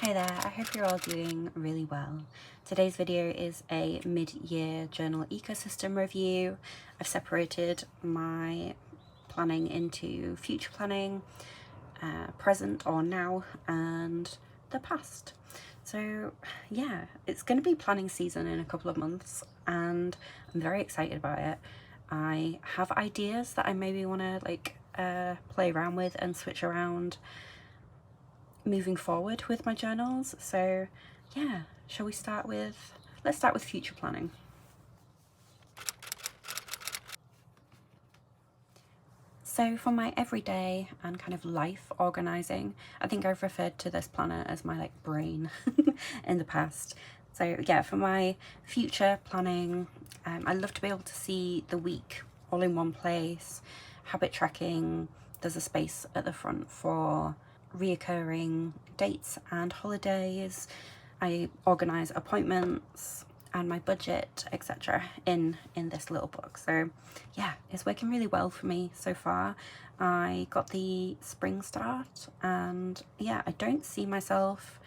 Hi there, I hope you're all doing really well. Today's video is a mid-year journal ecosystem review. I've separated my planning into future planning, present or now, and the past. So yeah, it's going to be planning season in a couple of months and I'm very excited about it. I have ideas that I maybe want to play around with and switch around moving forward with my journals. So yeah, shall we start with, let's start with future planning. So for my everyday and kind of life organising, I think I've referred to this planner as my brain in the past. So yeah, for my future planning, I love to be able to see the week all in one place, habit tracking. There's a space at the front for reoccurring dates and holidays. I organise appointments and my budget, etc. in this little book. So yeah, it's working really well for me so far. I got the spring start and yeah, I don't see myself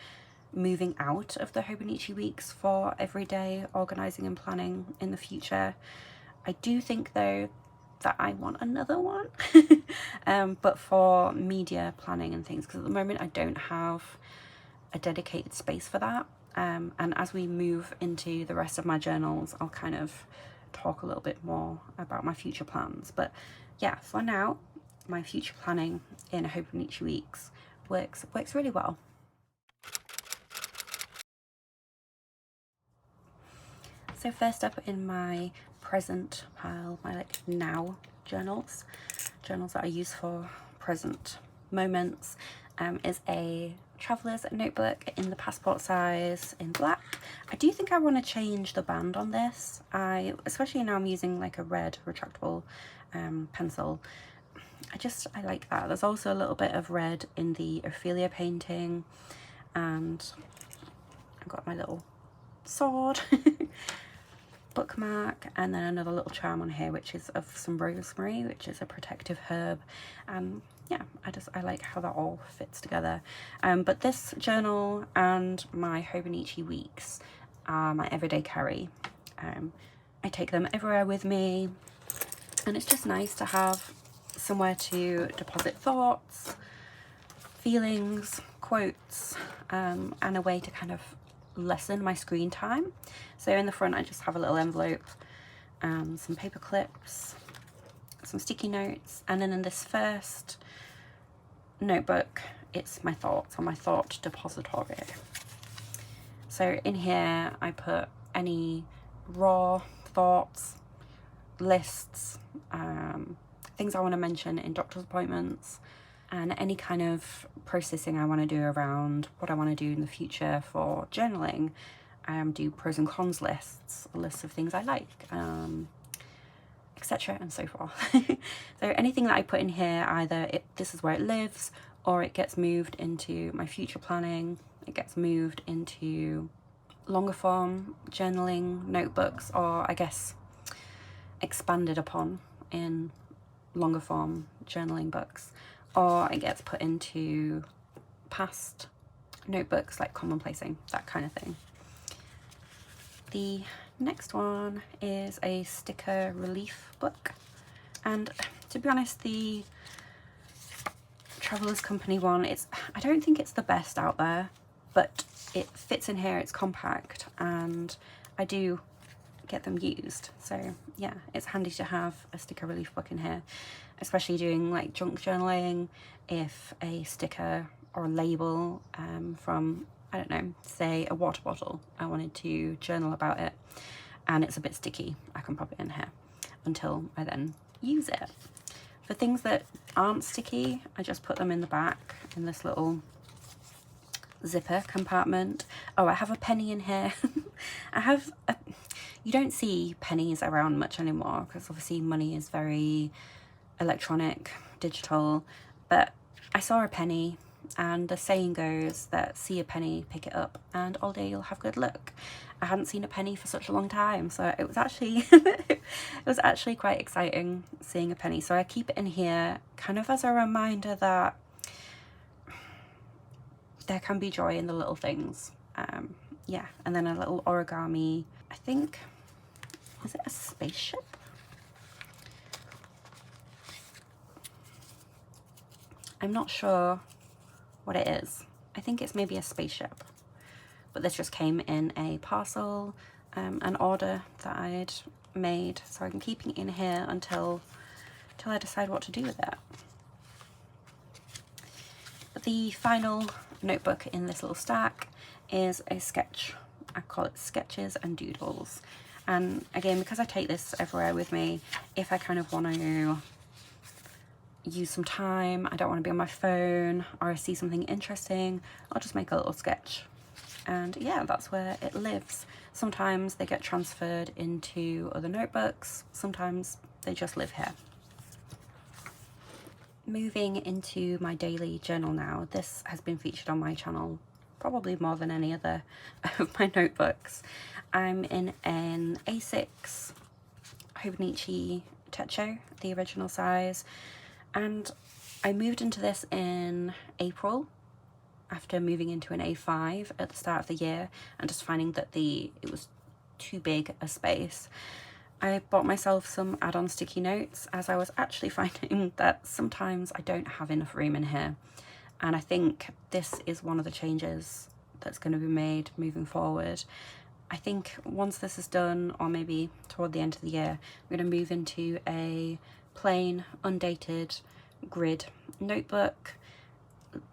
moving out of the Hobonichi Weeks for everyday organising and planning in the future. I do think though that I want another one, but for media planning and things, because at the moment I don't have a dedicated space for that. And as we move into the rest of my journals, I'll kind of talk a little bit more about my future plans. But yeah, for now, my future planning in Hobonichi Weeks works really well. So first up in my present pile, my now journals that I use for present moments, is a traveller's notebook in the passport size in black. I do think I want to change the band on this. Especially now I'm using a red retractable pencil. I like that. There's also a little bit of red in the Ophelia painting, and I've got my little sword bookmark, and then another little charm on here which is of some rosemary, which is a protective herb. Yeah, I like how that all fits together. But this journal and my Hobonichi Weeks are my everyday carry. I take them everywhere with me, and it's just nice to have somewhere to deposit thoughts, feelings, quotes, and a way to kind of lessen my screen time. So in the front I just have a little envelope, some paper clips, some sticky notes, and then in this first notebook it's my thoughts, or my thought depository. So in here I put any raw thoughts, lists, things I want to mention in doctor's appointments, and any kind of processing I want to do around what I want to do in the future for journaling. Do pros and cons lists, lists of things I like, etc. and so forth. So anything that I put in here, either this is where it lives, or it gets moved into my future planning, it gets moved into longer form journaling notebooks, or I guess expanded upon in longer form journaling books, or it gets put into past notebooks like Commonplace, that kind of thing. The next one is a sticker relief book, and to be honest, the Traveller's Company one, I don't think it's the best out there, but it fits in here, it's compact, and I do get them used. So yeah, it's handy to have a sticker relief book in here, especially doing junk journaling. If a sticker or a label from, I don't know, say a water bottle, I wanted to journal about it and it's a bit sticky, I can pop it in here until I then use it. For things that aren't sticky, I just put them in the back in this little zipper compartment. Oh, I have a penny in here. You don't see pennies around much anymore because obviously money is very electronic, digital, but I saw a penny, and the saying goes that see a penny, pick it up, and all day you'll have good luck. I hadn't seen a penny for such a long time, so it was actually it was actually quite exciting seeing a penny. So I keep it in here kind of as a reminder that there can be joy in the little things. Yeah, and then a little origami, I think, is it a spaceship? I'm not sure what it is. I think it's maybe a spaceship, but this just came in a parcel, an order that I'd made, so I'm keeping it in here until I decide what to do with it. But the final notebook in this little stack is a sketch. I call it Sketches and Doodles. And again, because I take this everywhere with me, if I kind of want to use some time, I don't want to be on my phone, or I see something interesting, I'll just make a little sketch. And yeah, that's where it lives. Sometimes they get transferred into other notebooks, sometimes they just live here. Moving into my daily journal now, this has been featured on my channel probably more than any other of my notebooks. I'm in an A6 Hobonichi Techo, the original size, and I moved into this in April after moving into an A5 at the start of the year and just finding that it was too big a space. I bought myself some add-on sticky notes, as I was actually finding that sometimes I don't have enough room in here. And I think this is one of the changes that's going to be made moving forward. I think once this is done, or maybe toward the end of the year, I'm going to move into a plain, undated grid notebook,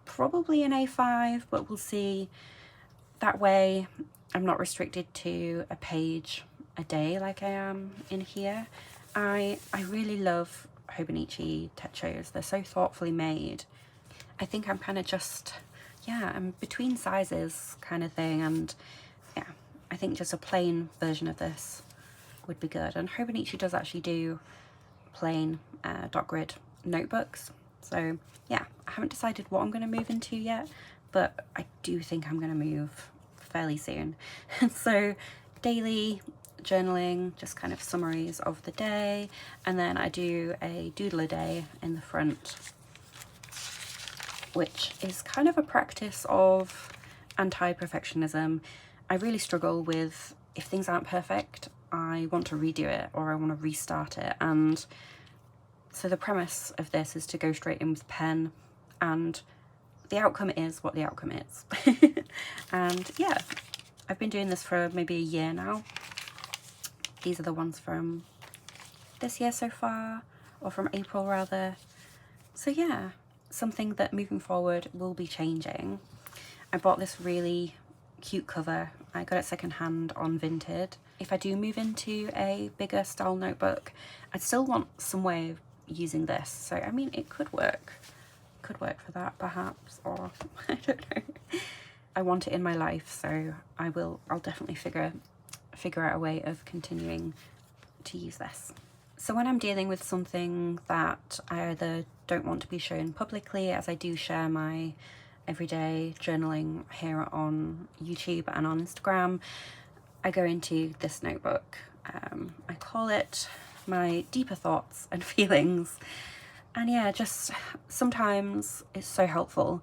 probably an A5, but we'll see. That way I'm not restricted to a page a day like I am in here. I really love Hobonichi Techos. They're so thoughtfully made. I think I'm kind of just, yeah, I'm between sizes kind of thing, and yeah, I think just a plain version of this would be good. And Hobonichi does actually do plain dot grid notebooks, so yeah, I haven't decided what I'm going to move into yet, but I do think I'm going to move fairly soon. So daily journaling, just kind of summaries of the day, and then I do a doodle a day in the front, which is kind of a practice of anti-perfectionism. I really struggle with, if things aren't perfect, I want to redo it or I want to restart it. And so the premise of this is to go straight in with pen, and the outcome is what the outcome is. And yeah, I've been doing this for maybe a year now. These are the ones from this year so far, or from April rather. So yeah, something that moving forward will be changing. I bought this really cute cover. I got it secondhand on Vinted. If I do move into a bigger style notebook, I'd still want some way of using this. So I mean, it could work. Could work for that perhaps, or I don't know. I want it in my life, so I'll definitely figure out a way of continuing to use this. So when I'm dealing with something that I either don't want to be shown publicly, as I do share my everyday journaling here on YouTube and on Instagram, I go into this notebook. I call it my deeper thoughts and feelings. And yeah, just sometimes it's so helpful.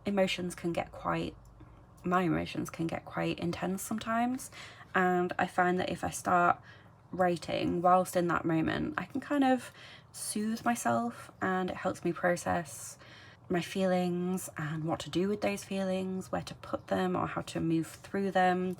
Emotions can get quite, my emotions can get quite intense sometimes, and I find that if I start writing whilst in that moment, I can kind of soothe myself, and it helps me process my feelings and what to do with those feelings, where to put them or how to move through them.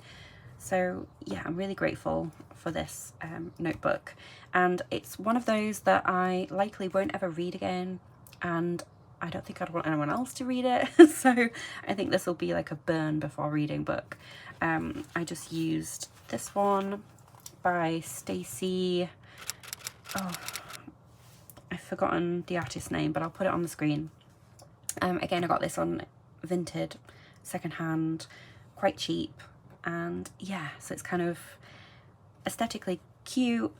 So yeah, I'm really grateful for this notebook, and it's one of those that I likely won't ever read again, and I don't think I'd want anyone else to read it. So I think this will be like a burn before reading book. I just used this one by Stacey, oh, I've forgotten the artist's name, but I'll put it on the screen. Again, I got this on Vinted, secondhand, quite cheap, and yeah, so it's kind of aesthetically cute,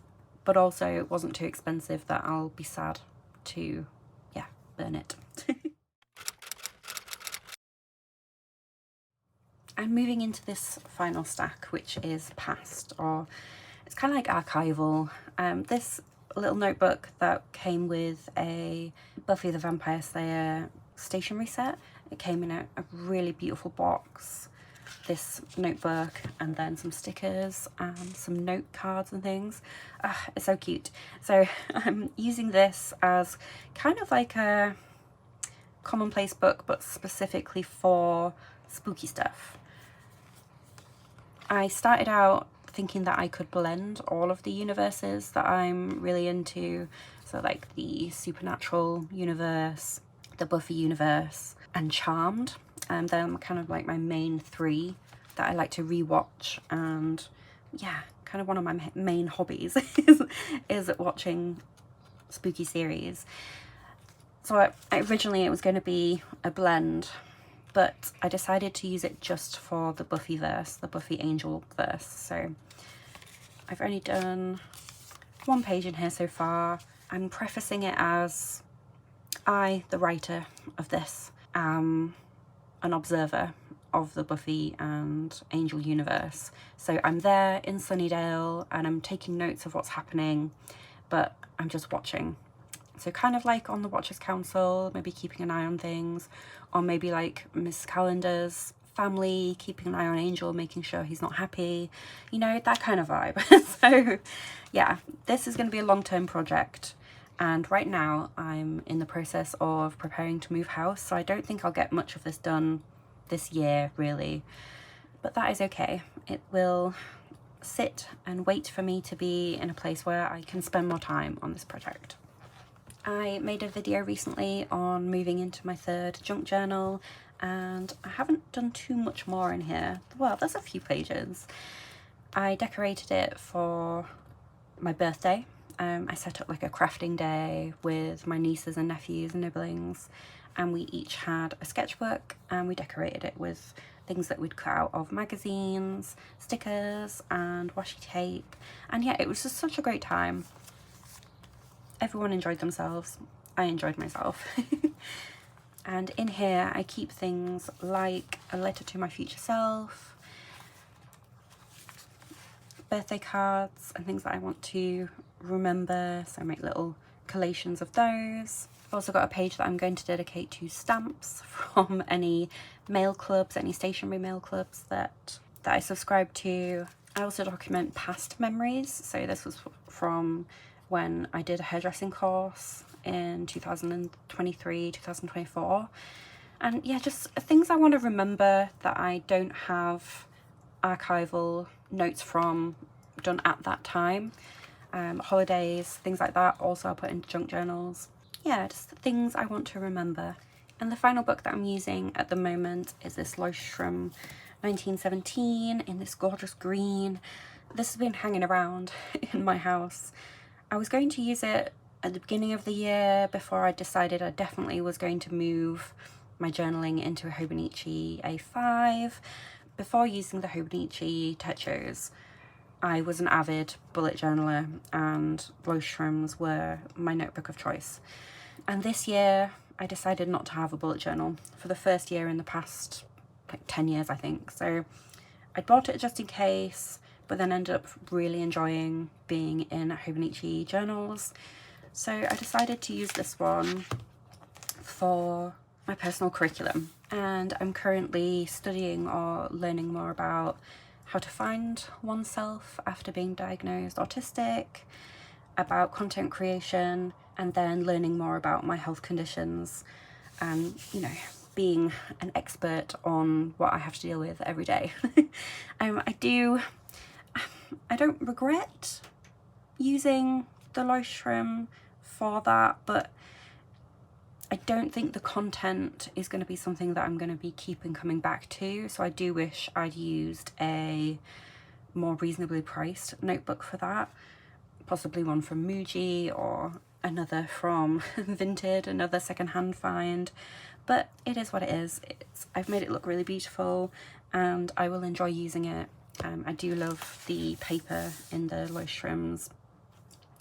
but also it wasn't too expensive that I'll be sad to, yeah, burn it. I'm moving into this final stack, which is past, or it's kind of like archival. This little notebook that came with a Buffy the Vampire Slayer stationery set. It came in a really beautiful box, this notebook, and then some stickers and some note cards and things. It's so cute. So I'm using this as kind of like a Commonplace book, but specifically for spooky stuff. I started out thinking that I could blend all of the universes that I'm really into, so like the Supernatural universe, the Buffy universe, and Charmed. They're kind of like my main three that I like to rewatch, and yeah, kind of one of my main hobbies is watching spooky series. So originally it was going to be a blend, but I decided to use it just for the Buffyverse, the Buffy Angel verse. So I've only done one page in here so far. I'm prefacing it as I, the writer of this, am an observer of the Buffy and Angel universe. So I'm there in Sunnydale and I'm taking notes of what's happening, but I'm just watching. So kind of like on the Watchers Council, maybe keeping an eye on things, or maybe like Miss Calendar's family, keeping an eye on Angel, making sure he's not happy, you know, that kind of vibe. So yeah, this is going to be a long-term project, and right now I'm in the process of preparing to move house, so I don't think I'll get much of this done this year really, but that is okay. It will sit and wait for me to be in a place where I can spend more time on this project. I made a video recently on moving into my third junk journal, and I haven't done too much more in here. Well, there's a few pages. I decorated it for my birthday. I set up like a crafting day with my nieces and nephews and nibblings, and we each had a sketchbook, and we decorated it with things that we'd cut out of magazines, stickers and washi tape. And yeah, it was just such a great time. Everyone enjoyed themselves. I enjoyed myself. And in here I keep things like a letter to my future self, birthday cards and things that I want to remember, so I make little collations of those. I've also got a page that I'm going to dedicate to stamps from any mail clubs, any stationery mail clubs that I subscribe to. I also document past memories, so this was from when I did a hairdressing course in 2023, 2024. And yeah, just things I want to remember that I don't have archival notes from done at that time. Holidays, things like that, also I put into junk journals. Yeah, just the things I want to remember. And the final book that I'm using at the moment is this Lauchtturm 1917 in this gorgeous green. This has been hanging around in my house. I was going to use it at the beginning of the year before I decided I definitely was going to move my journaling into a Hobonichi A5. Before using the Hobonichi Techos, I was an avid bullet journaler, and Lauchtturms were my notebook of choice. And this year I decided not to have a bullet journal for the first year in the past like 10 years, I think. So I bought it just in case, but then ended up really enjoying being in Hobonichi journals. So I decided to use this one for my personal curriculum, and I'm currently studying or learning more about how to find oneself after being diagnosed autistic, about content creation, and then learning more about my health conditions and, you know, being an expert on what I have to deal with every day. I don't regret using the Lauchtturm for that, but I don't think the content is going to be something that I'm going to be coming back to. So I do wish I'd used a more reasonably priced notebook for that, possibly one from Muji or another from Vinted, another secondhand find. But it is what it is. I've made it look really beautiful, and I will enjoy using it. I do love the paper in the Lauchtturms.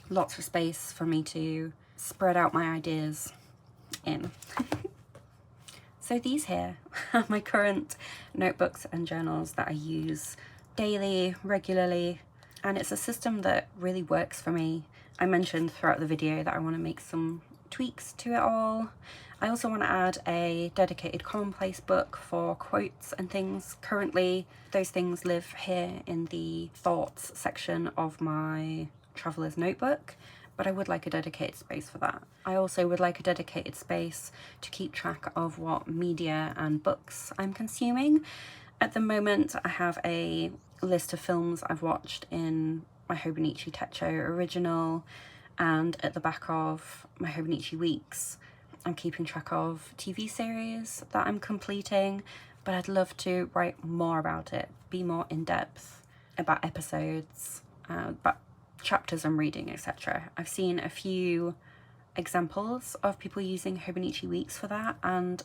Lots of space for me to spread out my ideas in. So these here are my current notebooks and journals that I use daily, regularly, and it's a system that really works for me. I mentioned throughout the video that I want to make some tweaks to it all. I also want to add a dedicated Commonplace book for quotes and things. Currently, those things live here in the thoughts section of my traveler's notebook, but I would like a dedicated space for that. I also would like a dedicated space to keep track of what media and books I'm consuming. At the moment, I have a list of films I've watched in my Hobonichi Techo original, and at the back of my Hobonichi Weeks, I'm keeping track of TV series that I'm completing, but I'd love to write more about it, be more in depth about episodes, about chapters I'm reading, etc. I've seen a few examples of people using Hobonichi Weeks for that, and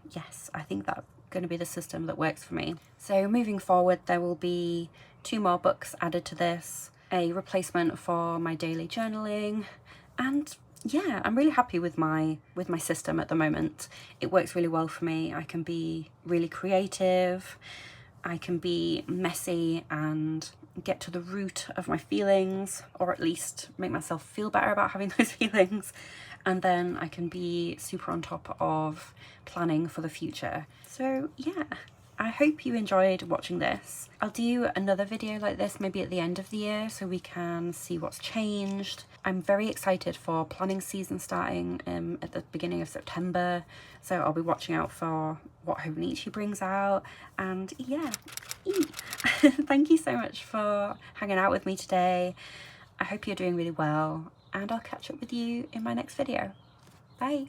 yes, I think that's going to be the system that works for me. So moving forward, there will be 2 more books added to this, a replacement for my daily journaling, and yeah, I'm really happy with my system at the moment. It works really well for me. I can be really creative, I can be messy and get to the root of my feelings, or at least make myself feel better about having those feelings, and then I can be super on top of planning for the future. So yeah, I hope you enjoyed watching this. I'll do another video like this maybe at the end of the year so we can see what's changed. I'm very excited for planning season starting at the beginning of September, so I'll be watching out for what Hobonichi brings out, and yeah. Thank you so much for hanging out with me today. I hope you're doing really well, and I'll catch up with you in my next video. Bye!